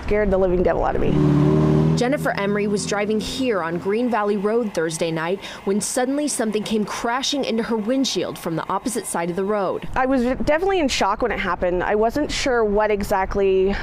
scared the living devil out of me. Jennifer Emery was driving here on Green Valley Road Thursday night when suddenly something came crashing into her windshield from the opposite side of the road. I was definitely in shock when it happened. I wasn't sure what exactly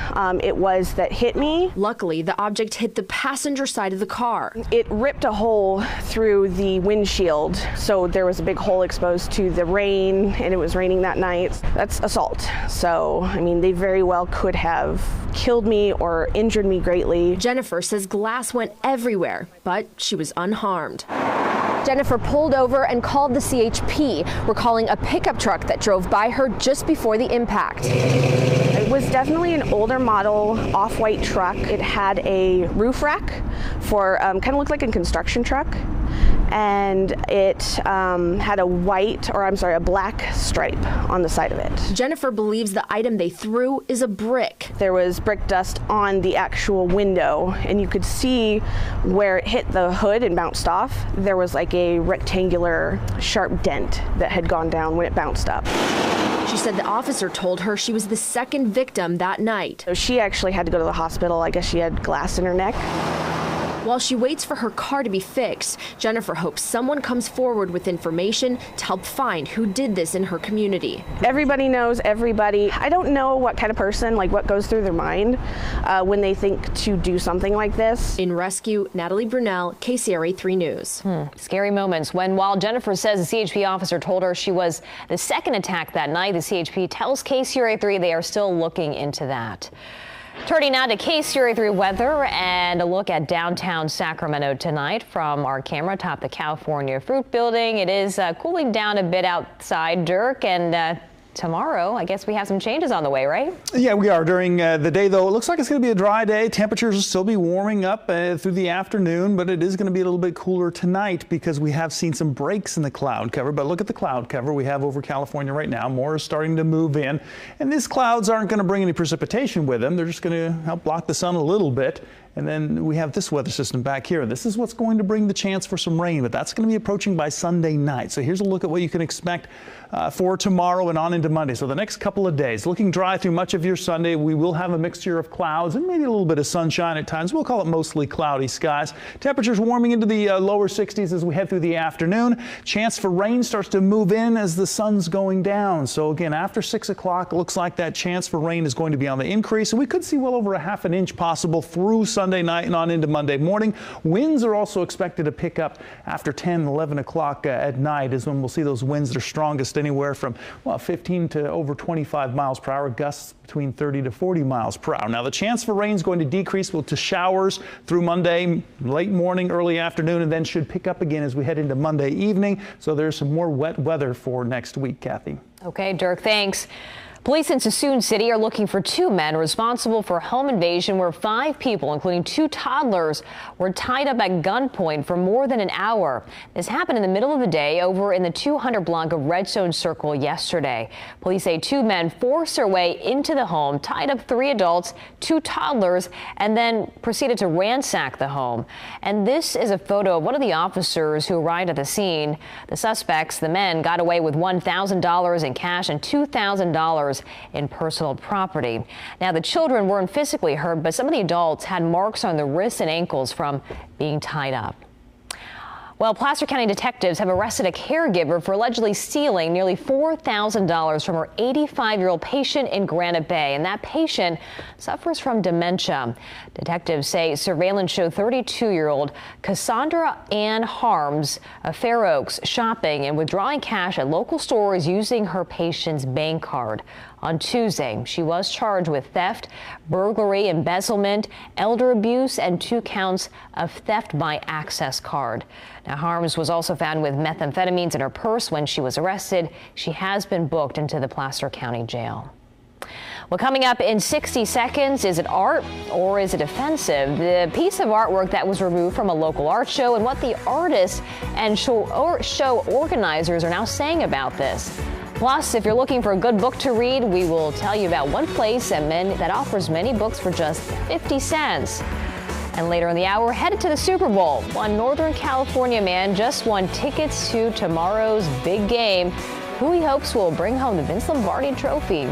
it was that hit me. Luckily, the object hit the passenger side of the car. It ripped a hole through the windshield, so there was a big hole exposed to the rain, and it was raining that night. That's assault. So, I mean, they very well could have killed me or injured me greatly. Jennifer says glass went everywhere, but she was unharmed. Jennifer pulled over and called the CHP, recalling a pickup truck that drove by her just before the impact. It was definitely an older model off-white truck. It had a roof rack for kind of looked like a construction truck, and it had a black stripe on the side of it. Jennifer believes the item they threw is a brick. There was brick dust on the actual window, and you could see where it hit the hood and bounced off. There was like a rectangular sharp dent that had gone down when it bounced up. She said the officer told her she was the second victim that night. So she actually had to go to the hospital. I guess she had glass in her neck. While she waits for her car to be fixed, Jennifer hopes someone comes forward with information to help find who did this in her community. Everybody knows everybody. I don't know what kind of person, like what goes through their mind when they think to do something like this. In rescue, Natalie Brunel, KCRA 3 News. Scary moments while Jennifer says the CHP officer told her she was the second attack that night, the CHP tells KCRA 3 they are still looking into that. Turning now to KCRA 3 weather and a look at downtown Sacramento tonight from our camera atop the California Fruit Building. It is cooling down a bit outside, Dirk, and tomorrow, I guess we have some changes on the way, right? Yeah, we are. During the day, though, it looks like it's going to be a dry day. Temperatures will still be warming up through the afternoon, but it is going to be a little bit cooler tonight because we have seen some breaks in the cloud cover. But look at the cloud cover we have over California right now. More is starting to move in, and these clouds aren't going to bring any precipitation with them. They're just going to help block the sun a little bit. And then we have this weather system back here. This is what's going to bring the chance for some rain, but that's going to be approaching by Sunday night. So here's a look at what you can expect for tomorrow and on into Monday. So the next couple of days, looking dry through much of your Sunday. We will have a mixture of clouds and maybe a little bit of sunshine at times. We'll call it mostly cloudy skies. Temperatures warming into the lower 60s as we head through the afternoon. Chance for rain starts to move in as the sun's going down. So again, after 6 o'clock, it looks like that chance for rain is going to be on the increase. And we could see well over a half an inch possible through Sunday night and on into Monday morning. Winds are also expected to pick up after 10, 11 o'clock at night is when we'll see those winds that are strongest, anywhere from 15 to over 25 miles per hour, gusts between 30 to 40 miles per hour. Now the chance for rain is going to decrease to showers through Monday, late morning, early afternoon, and then should pick up again as we head into Monday evening. So there's some more wet weather for next week, Kathy. Okay, Dirk, thanks. Police in Suisun City are looking for 2 men responsible for a home invasion where 5 people, including 2 toddlers, were tied up at gunpoint for more than an hour. This happened in the middle of the day over in the 200 block of Redstone Circle yesterday. Police say 2 men forced their way into the home, tied up 3 adults, 2 toddlers, and then proceeded to ransack the home. And this is a photo of one of the officers who arrived at the scene. The suspects, the men, got away with $1,000 in cash and $2,000 in personal property. Now, the children weren't physically hurt, but some of the adults had marks on their wrists and ankles from being tied up. Well, Placer County detectives have arrested a caregiver for allegedly stealing nearly $4,000 from her 85-year-old patient in Granite Bay, and that patient suffers from dementia. Detectives say surveillance showed 32-year-old Cassandra Ann Harms of Fair Oaks shopping and withdrawing cash at local stores using her patient's bank card. On Tuesday, she was charged with theft, burglary, embezzlement, elder abuse, and 2 counts of theft by access card. Now, Harms was also found with methamphetamines in her purse when she was arrested. She has been booked into the Placer County Jail. Well, coming up in 60 seconds, is it art or is it offensive? The piece of artwork that was removed from a local art show and what the artists and show organizers are now saying about this. Plus, if you're looking for a good book to read, we will tell you about one place that offers many books for just 50 cents. And later in the hour, headed to the Super Bowl. One Northern California man just won tickets to tomorrow's big game, who he hopes will bring home the Vince Lombardi Trophy.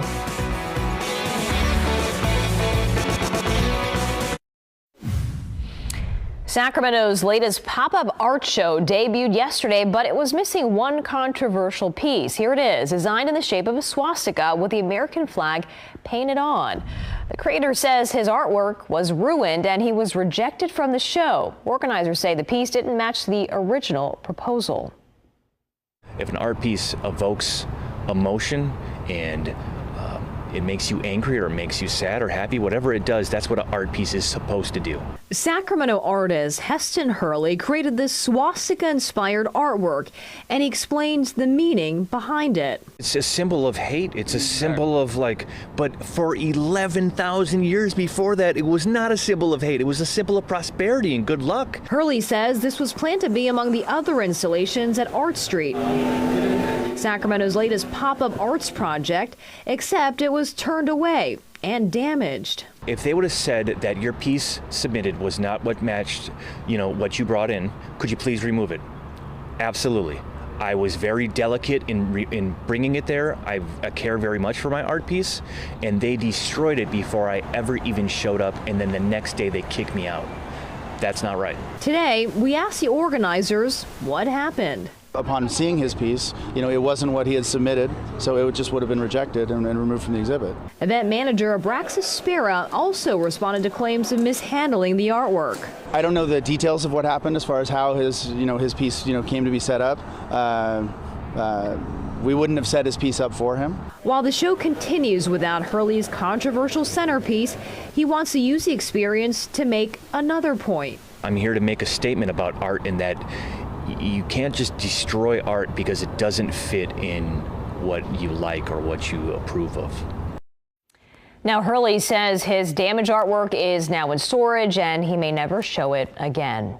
Sacramento's latest pop-up art show debuted yesterday, but it was missing one controversial piece. Here it is, designed in the shape of a swastika with the American flag painted on. The creator says his artwork was ruined and he was rejected from the show. Organizers say the piece didn't match the original proposal. If an art piece evokes emotion and it makes you angry or makes you sad or happy, whatever it does, that's what an art piece is supposed to do. Sacramento artist Heston Hurley created this swastika-inspired artwork, and he explains the meaning behind it. It's a symbol of hate. It's a symbol of but for 11,000 years before that, it was not a symbol of hate. It was a symbol of prosperity and good luck. Hurley says this was planned to be among the other installations at Art Street, Sacramento's latest pop-up arts project, except it was turned away and damaged. If they would have said that your piece submitted was not what matched, what you brought in, could you please remove it? Absolutely. I was very delicate in bringing it there. I care very much for my art piece, and they destroyed it before I ever even showed up, and then the next day they kicked me out. That's not right. Today, we asked the organizers what happened. Upon seeing his piece, it wasn't what he had submitted, so it just would have been rejected and removed from the exhibit. Event manager Abraxas Spera also responded to claims of mishandling the artwork. I don't know the details of what happened as far as how his piece, came to be set up. We wouldn't have set his piece up for him. While the show continues without Hurley's controversial centerpiece, he wants to use the experience to make another point. I'm here to make a statement about art in that you can't just destroy art because it doesn't fit in what you like or what you approve of. Now, Hurley says his damaged artwork is now in storage and he may never show it again.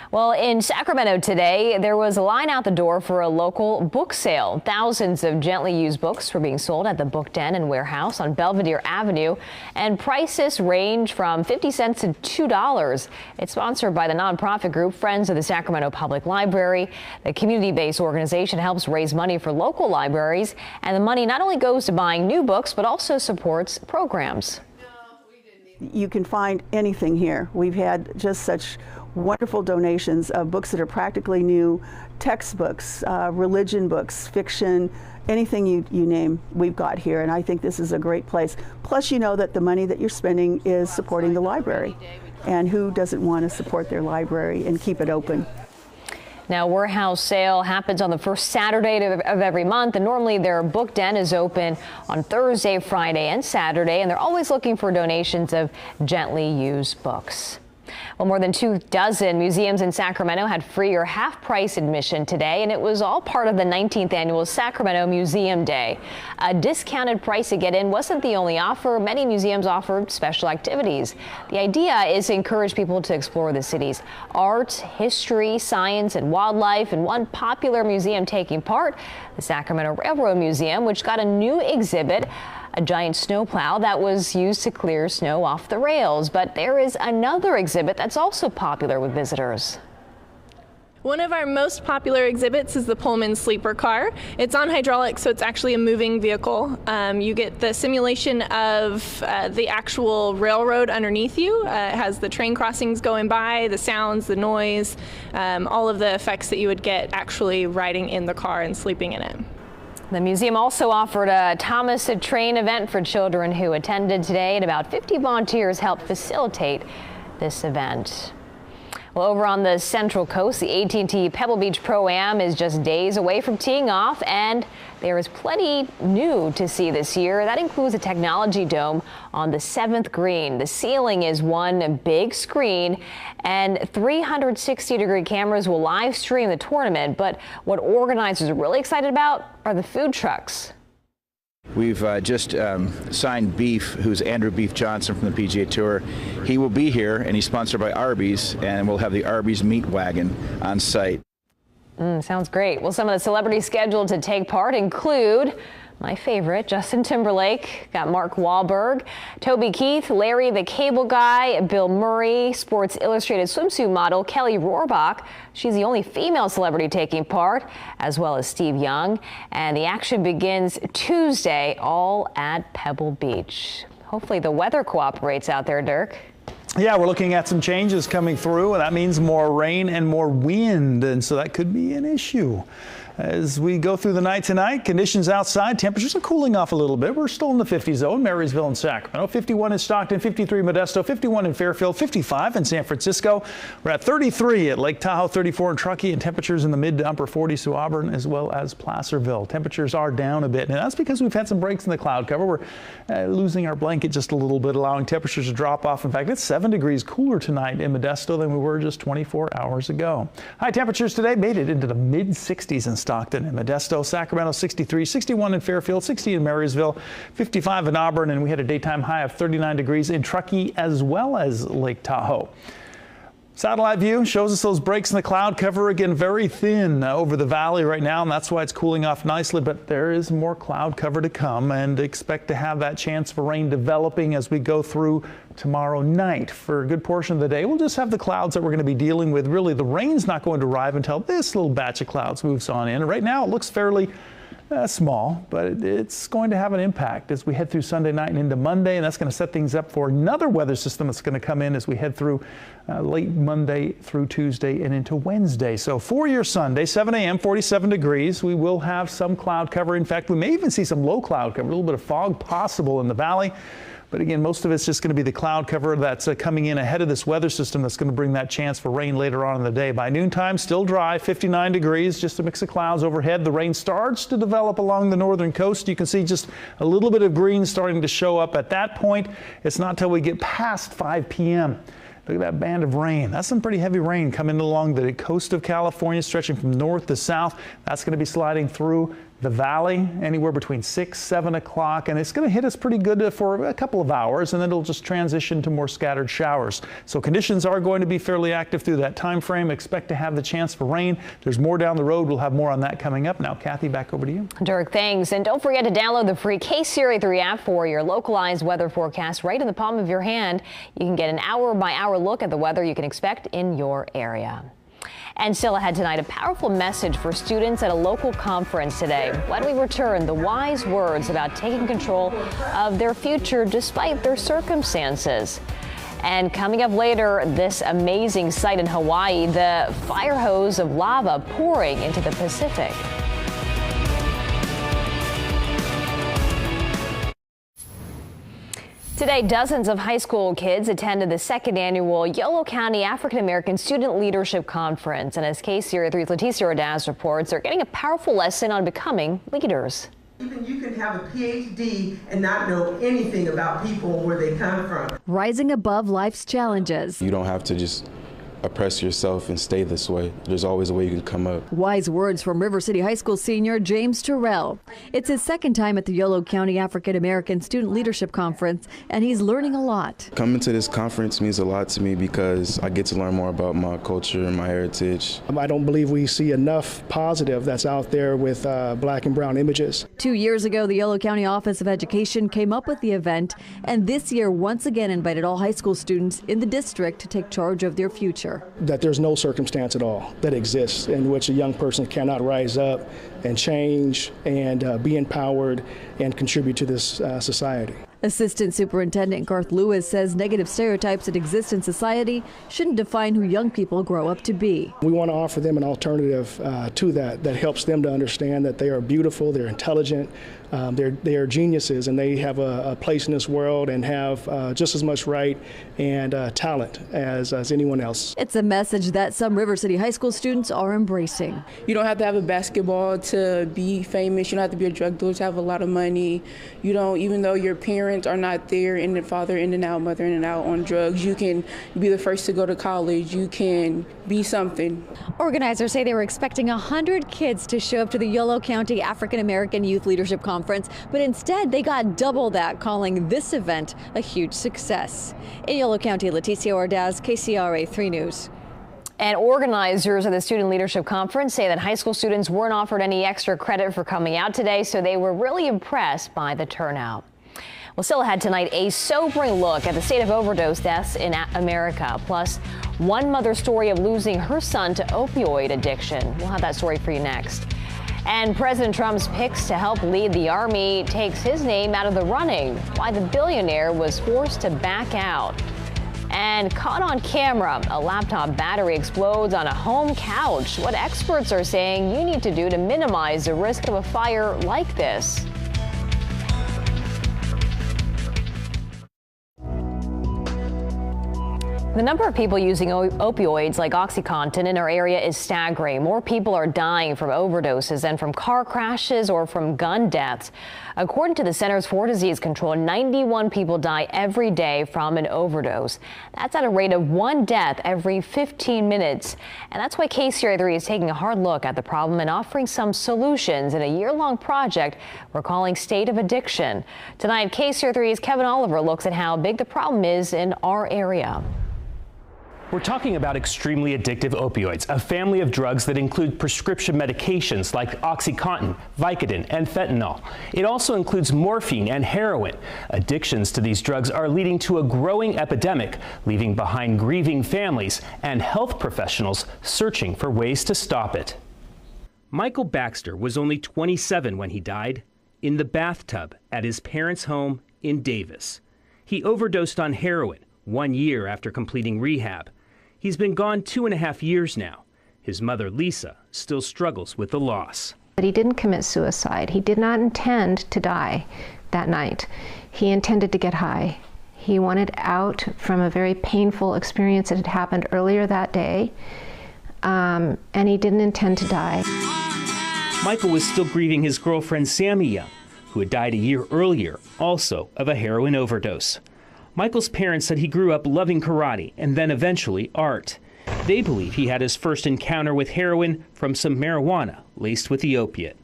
Well, in Sacramento today, there was a line out the door for a local book sale. Thousands of gently used books were being sold at the Book Den and Warehouse on Belvedere Avenue, and prices range from 50 cents to $2. It's sponsored by the nonprofit group Friends of the Sacramento Public Library. The community-based organization helps raise money for local libraries, and the money not only goes to buying new books, but also supports programs. You can find anything here. We've had just such wonderful donations of books that are practically new, textbooks, religion books, fiction, anything you name, we've got here. And I think this is a great place. Plus, that the money that you're spending is supporting the library. And who doesn't want to support their library and keep it open? Now, Warehouse sale happens on the first Saturday of every month, and normally their book den is open on Thursday, Friday, and Saturday, and they're always looking for donations of gently used books. Well, more than 24 museums in Sacramento had free or half-price admission today, and it was all part of the 19th annual Sacramento Museum Day. A discounted price to get in wasn't the only offer. Many museums offered special activities. The idea is to encourage people to explore the city's art, history, science, and wildlife. And one popular museum taking part, the Sacramento Railroad Museum, which got a new exhibit, a giant snowplow that was used to clear snow off the rails. But there is another exhibit that's also popular with visitors. One of our most popular exhibits is the Pullman sleeper car. It's on hydraulics, so it's actually a moving vehicle. You get the simulation of the actual railroad underneath you. It has the train crossings going by, the sounds, the noise, all of the effects that you would get actually riding in the car and sleeping in it. The museum also offered a Thomas the Train event for children who attended today, and about 50 volunteers helped facilitate this event. Well, over on the Central Coast, the AT&T Pebble Beach Pro-Am is just days away from teeing off, and there is plenty new to see this year. That includes a technology dome on the 7th green. The ceiling is one big screen, and 360-degree cameras will live stream the tournament. But what organizers are really excited about are the food trucks. We've just signed Beef, who's Andrew Beef Johnson from the PGA Tour. He will be here, and he's sponsored by Arby's, and we'll have the Arby's meat wagon on site. Sounds great. Well, some of the celebrities scheduled to take part include my favorite, Justin Timberlake, got Mark Wahlberg, Toby Keith, Larry the Cable Guy, Bill Murray, Sports Illustrated swimsuit model Kelly Rohrbach. She's the only female celebrity taking part, as well as Steve Young. And the action begins Tuesday, all at Pebble Beach. Hopefully the weather cooperates out there, Dirk. Yeah, we're looking at some changes coming through, and that means more rain and more wind, and so that could be an issue. As we go through the night tonight, conditions outside, temperatures are cooling off a little bit. We're still in the 50 zone, Marysville and Sacramento, 51 in Stockton, 53 Modesto, 51 in Fairfield, 55 in San Francisco. We're at 33 at Lake Tahoe, 34 in Truckee, and temperatures in the mid to upper 40s to Auburn as well as Placerville. Temperatures are down a bit, and that's because we've had some breaks in the cloud cover. We're losing our blanket just a little bit, allowing temperatures to drop off. In fact, it's 7 degrees cooler tonight in Modesto than we were just 24 hours ago. High temperatures today made it into the mid 60s in Stockton and Modesto, Sacramento 63, 61 in Fairfield, 60 in Marysville, 55 in Auburn, and we had a daytime high of 39 degrees in Truckee as well as Lake Tahoe. Satellite view shows us those breaks in the cloud cover again very thin over the valley right now, and that's why it's cooling off nicely, but there is more cloud cover to come, and expect to have that chance for rain developing as we go through tomorrow night. For a good portion of the day, we'll just have the clouds that we're going to be dealing with. Really, the rain's not going to arrive until this little batch of clouds moves on in. Right now it looks fairly small, but it's going to have an impact as we head through Sunday night and into Monday, and that's going to set things up for another weather system that's going to come in as we head through late Monday through Tuesday and into Wednesday. So for your Sunday, 7 a.m., 47 degrees. We will have some cloud cover. In fact, we may even see some low cloud cover, a little bit of fog possible in the valley. But again, most of it's just going to be the cloud cover that's coming in ahead of this weather system that's going to bring that chance for rain later on in the day. By noontime, still dry, 59 degrees, just a mix of clouds overhead. The rain starts to develop along the northern coast. You can see just a little bit of green starting to show up at that point. It's not until we get past 5 p.m. Look at that band of rain. That's some pretty heavy rain coming along the coast of California, stretching from north to south. That's going to be sliding through the valley anywhere between 6, 7 o'clock, and it's going to hit us pretty good for a couple of hours, and then it'll just transition to more scattered showers. So conditions are going to be fairly active through that time frame. Expect to have the chance for rain. There's more down the road. We'll have more on that coming up. Now, Kathy, back over to you. Dirk, thanks. And don't forget to download the free KCRA 3 app for your localized weather forecast right in the palm of your hand. You can get an hour-by-hour look at the weather you can expect in your area. And still ahead tonight, a powerful message for students at a local conference today. When we return, the wise words about taking control of their future despite their circumstances. And coming up later, this amazing sight in Hawaii, the fire hose of lava pouring into the Pacific. Today, dozens of high school kids attended the second annual Yolo County African American Student Leadership Conference. And as KCRA 3's Leticia Ordaz reports, they're getting a powerful lesson on becoming leaders. Even you can have a PhD and not know anything about people and where they come from. Rising above life's challenges. You don't have to just oppress yourself and stay this way. There's always a way you can come up. Wise words from River City High School senior James Terrell. It's his second time at the Yolo County African American Student Leadership Conference, and he's learning a lot. Coming to this conference means a lot to me because I get to learn more about my culture and my heritage. I don't believe we see enough positive that's out there with black and brown images. 2 years ago, the Yolo County Office of Education came up with the event, and this year once again invited all high school students in the district to take charge of their future. That there's no circumstance at all that exists in which a young person cannot rise up and change and be empowered and contribute to this society. Assistant Superintendent Garth Lewis says negative stereotypes that exist in society shouldn't define who young people grow up to be. We want to offer them an alternative to that helps them to understand that they are beautiful, they're intelligent, they are geniuses, and they have a place in this world and have just as much right and talent as anyone else. It's a message that some River City High School students are embracing. You don't have to have a basketball to be famous. You don't have to be a drug dealer to have a lot of money. You don't, even though your parents are not there and the father in and out, mother in and out on drugs, you can be the first to go to college. You can be something. Organizers say they were expecting 100 kids to show up to the Yolo County African American Youth Leadership Conference, but instead they got double that, calling this event a huge success. In Yolo County, Leticia Ordaz, KCRA 3 News. And organizers of the Student Leadership Conference say that high school students weren't offered any extra credit for coming out today, so they were really impressed by the turnout. Well, still ahead tonight, a sobering look at the state of overdose deaths in America, plus one mother's story of losing her son to opioid addiction. We'll have that story for you next. And President Trump's picks to help lead the Army takes his name out of the running. Why the billionaire was forced to back out. And caught on camera, a laptop battery explodes on a home couch. What experts are saying you need to do to minimize the risk of a fire like this. The number of people using opioids like OxyContin in our area is staggering. More people are dying from overdoses than from car crashes or from gun deaths. According to the Centers for Disease Control, 91 people die every day from an overdose. That's at a rate of 1 death every 15 minutes. And that's why KCRA3 is taking a hard look at the problem and offering some solutions in a year-long project we're calling State of Addiction. Tonight, KCRA3's Kevin Oliver looks at how big the problem is in our area. We're talking about extremely addictive opioids, a family of drugs that include prescription medications like OxyContin, Vicodin, and fentanyl. It also includes morphine and heroin. Addictions to these drugs are leading to a growing epidemic, leaving behind grieving families and health professionals searching for ways to stop it. Michael Baxter was only 27 when he died, in the bathtub at his parents' home in Davis. He overdosed on heroin 1 year after completing rehab. He's been gone 2.5 years now. His mother, Lisa, still struggles with the loss. But he didn't commit suicide. He did not intend to die that night. He intended to get high. He wanted out from a very painful experience that had happened earlier that day, and he didn't intend to die. Michael was still grieving his girlfriend, Sammy Young, who had died a year earlier, also of a heroin overdose. Michael's parents said he grew up loving karate and then eventually art. They believe he had his first encounter with heroin from some marijuana laced with the opiate.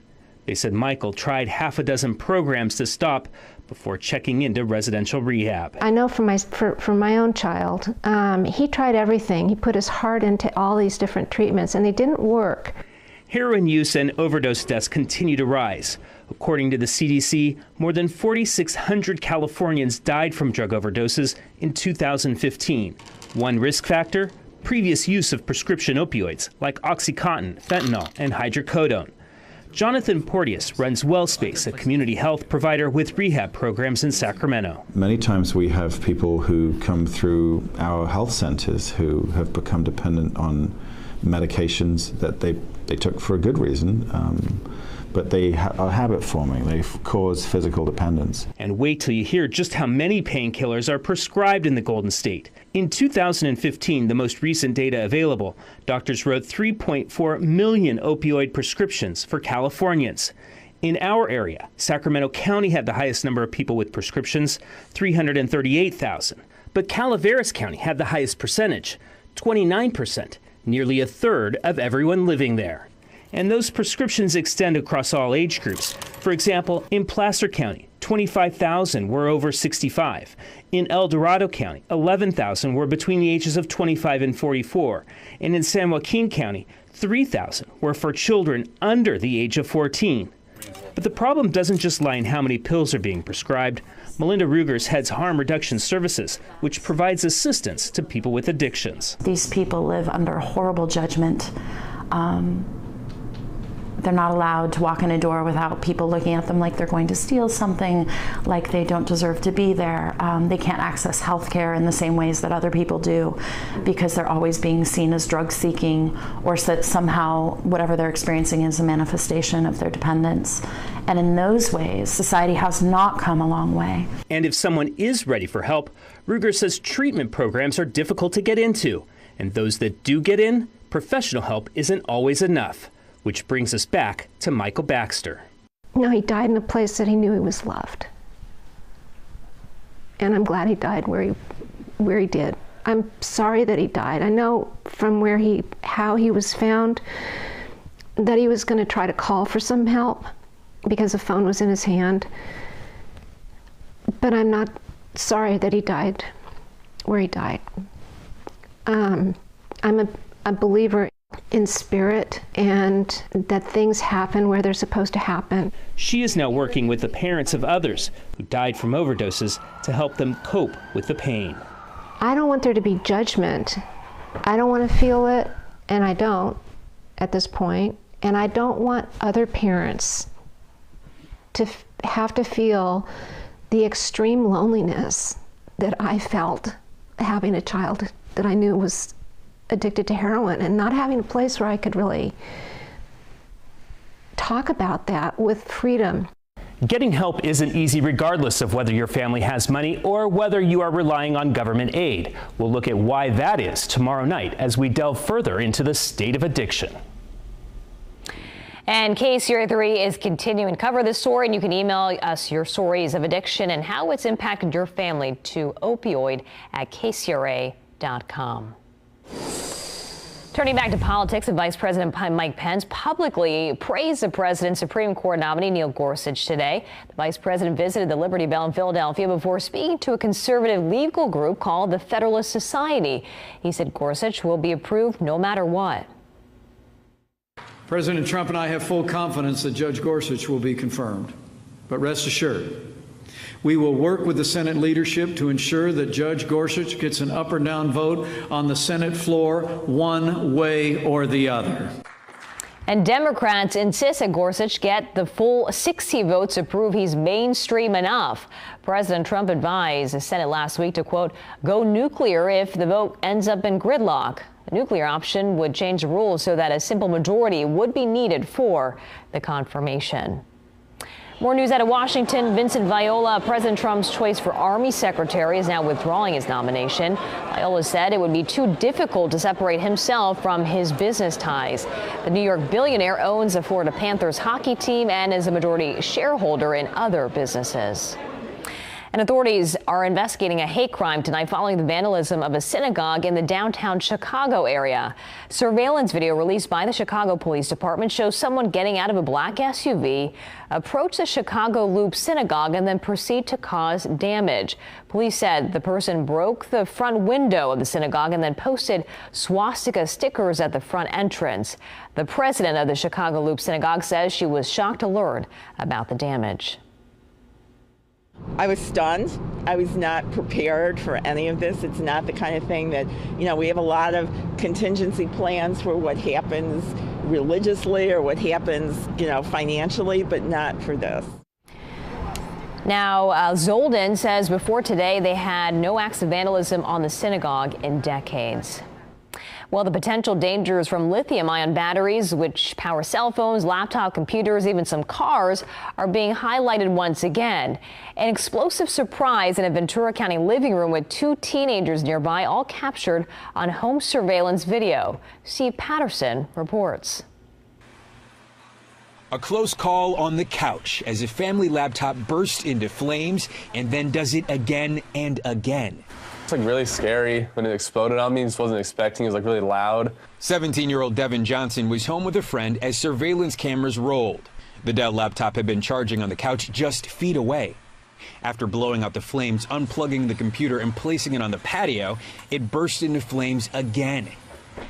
They said Michael tried half a dozen programs to stop before checking into residential rehab. I know for my own child, he tried everything. He put his heart into all these different treatments and they didn't work. Heroin use and overdose deaths continue to rise. According to the CDC, more than 4,600 Californians died from drug overdoses in 2015. One risk factor? Previous use of prescription opioids like OxyContin, fentanyl, and hydrocodone. Jonathan Porteous runs WellSpace, a community health provider with rehab programs in Sacramento. Many times we have people who come through our health centers who have become dependent on medications that they took for a good reason, but they are habit forming. They cause physical dependence. And wait till you hear just how many painkillers are prescribed in the Golden State. In 2015, the most recent data available, doctors wrote 3.4 million opioid prescriptions for Californians. In our area, Sacramento County had the highest number of people with prescriptions, 338,000. But Calaveras County had the highest percentage, 29%, nearly a third of everyone living there. And those prescriptions extend across all age groups. For example, in Placer County, 25,000 were over 65. In El Dorado County, 11,000 were between the ages of 25 and 44. And in San Joaquin County, 3,000 were for children under the age of 14. But the problem doesn't just lie in how many pills are being prescribed. Melinda Rugers heads Harm Reduction Services, which provides assistance to people with addictions. These people live under horrible judgment. They're not allowed to walk in a door without people looking at them like they're going to steal something, like they don't deserve to be there. They can't access health care in the same ways that other people do because they're always being seen as drug seeking, or that somehow whatever they're experiencing is a manifestation of their dependence. And in those ways, society has not come a long way. And if someone is ready for help, Ruger says treatment programs are difficult to get into. And those that do get in, professional help isn't always enough. Which brings us back to Michael Baxter. No, he died in a place that he knew he was loved. And I'm glad he died where he did. I'm sorry that he died. I know from how he was found that he was going to try to call for some help because the phone was in his hand. But I'm not sorry that he died where he died. I'm a believer in spirit and that things happen where they're supposed to happen. She is now working with the parents of others who died from overdoses to help them cope with the pain. I don't want there to be judgment. I don't want to feel it, and I don't at this point. And I don't want other parents to have to feel the extreme loneliness that I felt having a child that I knew was addicted to heroin and not having a place where I could really talk about that with freedom. Getting help isn't easy regardless of whether your family has money or whether you are relying on government aid. We'll look at why that is tomorrow night as we delve further into the state of addiction. And KCRA 3 is continuing to cover this story, and you can email us your stories of addiction and how it's impacted your family to opioid@kcra.com. Turning back to politics, Vice President Mike Pence publicly praised the president's Supreme Court nominee Neil Gorsuch today. The vice president visited the Liberty Bell in Philadelphia before speaking to a conservative legal group called the Federalist Society. He said Gorsuch will be approved no matter what. President Trump and I have full confidence that Judge Gorsuch will be confirmed. But rest assured, we will work with the Senate leadership to ensure that Judge Gorsuch gets an up or down vote on the Senate floor one way or the other. And Democrats insist that Gorsuch get the full 60 votes to prove he's mainstream enough. President Trump advised the Senate last week to, quote, go nuclear if the vote ends up in gridlock. The nuclear option would change the rules so that a simple majority would be needed for the confirmation. More news out of Washington. Vincent Viola, President Trump's choice for Army Secretary, is now withdrawing his nomination. Viola said it would be too difficult to separate himself from his business ties. The New York billionaire owns the Florida Panthers hockey team and is a majority shareholder in other businesses. And authorities are investigating a hate crime tonight following the vandalism of a synagogue in the downtown Chicago area. Surveillance video released by the Chicago Police Department shows someone getting out of a black SUV, approach the Chicago Loop Synagogue, and then proceed to cause damage. Police said the person broke the front window of the synagogue and then posted swastika stickers at the front entrance. The president of the Chicago Loop Synagogue says she was shocked to learn about the damage. I was stunned. I was not prepared for any of this. It's not the kind of thing that, we have a lot of contingency plans for what happens religiously or what happens, financially, but not for this. Now, Zolden says before today they had no acts of vandalism on the synagogue in decades. Well, the potential dangers from lithium-ion batteries, which power cell phones, laptop computers, even some cars, are being highlighted once again. An explosive surprise in a Ventura County living room with two teenagers nearby, all captured on home surveillance video. Steve Patterson reports. A close call on the couch as a family laptop bursts into flames and then does it again and again. It's really scary when it exploded on me. I just wasn't expecting. It was really loud. 17-year-old Devin Johnson was home with a friend as surveillance cameras rolled. The Dell laptop had been charging on the couch just feet away. After blowing out the flames, unplugging the computer and placing it on the patio, it burst into flames again.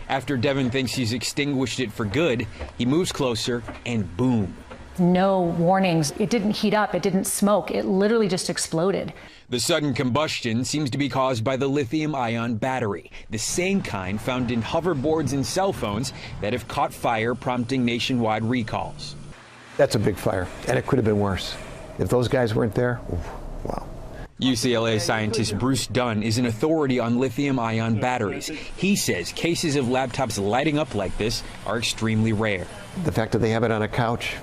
After Devin thinks he's extinguished it for good, he moves closer and boom. No warnings. It didn't heat up. It didn't smoke. It literally just exploded. The sudden combustion seems to be caused by the lithium-ion battery, the same kind found in hoverboards and cell phones that have caught fire, prompting nationwide recalls. That's a big fire, and it could have been worse. If those guys weren't there, wow. UCLA scientist Bruce Dunn is an authority on lithium-ion batteries. He says cases of laptops lighting up like this are extremely rare. The fact that they have it on a couch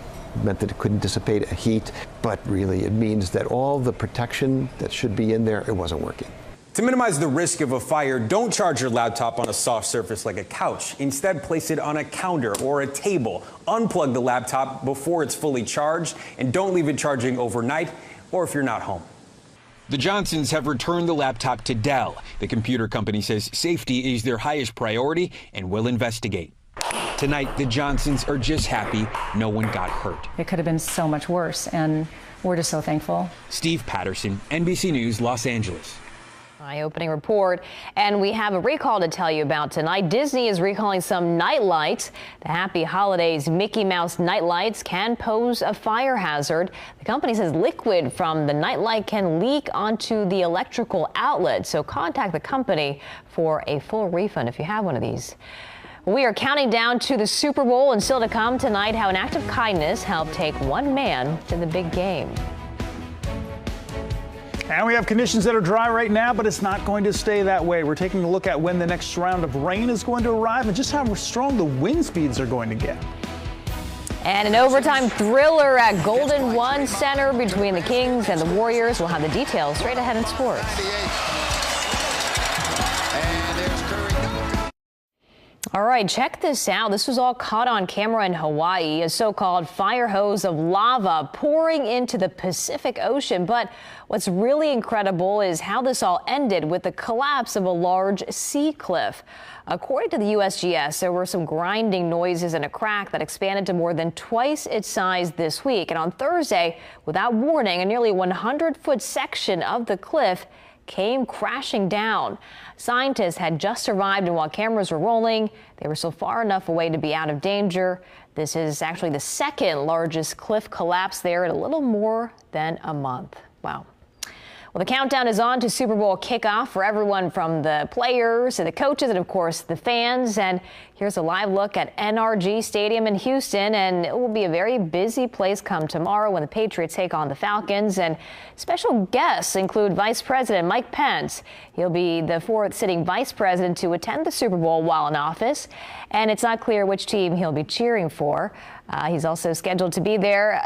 meant that it couldn't dissipate heat, but really it means that all the protection that should be in there, it wasn't working. To minimize the risk of a fire, don't charge your laptop on a soft surface like a couch. Instead, place it on a counter or a table. Unplug the laptop before it's fully charged, and don't leave it charging overnight or if you're not home. The Johnsons have returned the laptop to Dell. The computer company says safety is their highest priority and will investigate. Tonight, the Johnsons are just happy no one got hurt. It could have been so much worse, and we're just so thankful. Steve Patterson, NBC News, Los Angeles. Eye-opening report, and we have a recall to tell you about tonight. Disney is recalling some night lights. The Happy Holidays Mickey Mouse night lights can pose a fire hazard. The company says liquid from the night light can leak onto the electrical outlet, so contact the company for a full refund if you have one of these. We are counting down to the Super Bowl, and still to come tonight, how an act of kindness helped take one man to the big game. And we have conditions that are dry right now, but it's not going to stay that way. We're taking a look at when the next round of rain is going to arrive and just how strong the wind speeds are going to get. And an overtime thriller at Golden One Center between the Kings and the Warriors. We'll have the details straight ahead in sports. All right, check this out. This was all caught on camera in Hawaii, a so-called fire hose of lava pouring into the Pacific Ocean. But what's really incredible is how this all ended with the collapse of a large sea cliff. According to the USGS, there were some grinding noises and a crack that expanded to more than twice its size this week. And on Thursday, without warning, a nearly 100-foot section of the cliff came crashing down. Scientists had just arrived, and while cameras were rolling, they were still far enough away to be out of danger. This is actually the second largest cliff collapse there in a little more than a month. Wow. Well, the countdown is on to Super Bowl kickoff for everyone from the players to the coaches and, of course, the fans. And here's a live look at NRG Stadium in Houston. And it will be a very busy place come tomorrow when the Patriots take on the Falcons. And special guests include Vice President Mike Pence. He'll be the fourth sitting vice president to attend the Super Bowl while in office. And it's not clear which team he'll be cheering for. He's also scheduled to be there,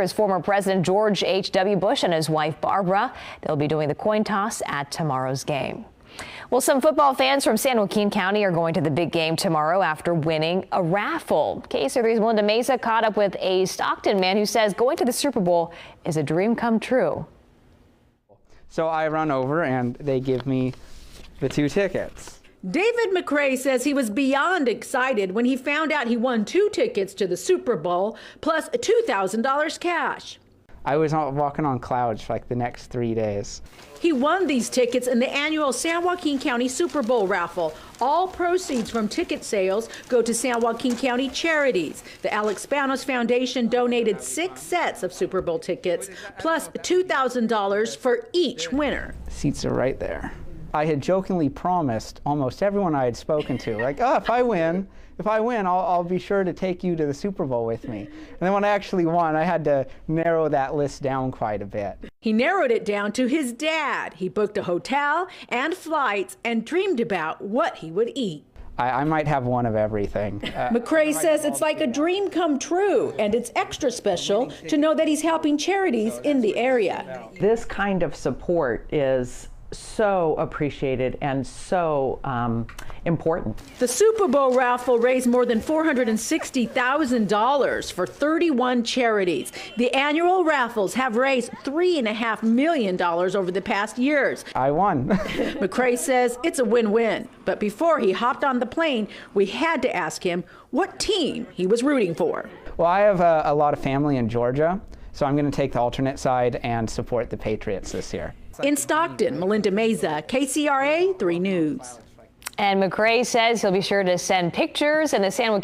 is former President George H.W. Bush and his wife Barbara. They'll be doing the coin toss at tomorrow's game. Well, some football fans from San Joaquin County are going to the big game tomorrow after winning a raffle. KSR3's Melinda Mesa caught up with a Stockton man who says going to the Super Bowl is a dream come true. So I run over and they give me the 2 tickets. David McRae says he was beyond excited when he found out he won 2 tickets to the Super Bowl plus $2,000 cash. I was walking on clouds for like the next 3 days. He won these tickets in the annual San Joaquin County Super Bowl raffle. All proceeds from ticket sales go to San Joaquin County charities. The Alex Spanos Foundation donated 6 sets of Super Bowl tickets plus $2,000 for each winner. Seats are right there. I had jokingly promised almost everyone I had spoken to, like, oh, if I win, I'll be sure to take you to the Super Bowl with me. And then when I actually won, I had to narrow that list down quite a bit. He narrowed it down to his dad. He booked a hotel and flights and dreamed about what he would eat. I might have one of everything. McRae says it's like a dream come true, and it's extra special to know that he's helping charities in the area. This kind of support is so appreciated and so important. The Super Bowl raffle raised more than $460,000 for 31 charities. The annual raffles have raised $3.5 million over the past years. I won. McRae says it's a win-win. But before he hopped on the plane, we had to ask him what team he was rooting for. Well, I have a lot of family in Georgia, so I'm going to take the alternate side and support the Patriots this year. In Stockton, Melinda Mesa, KCRA 3 News. And McRae says he'll be sure to send pictures and the San Joaquin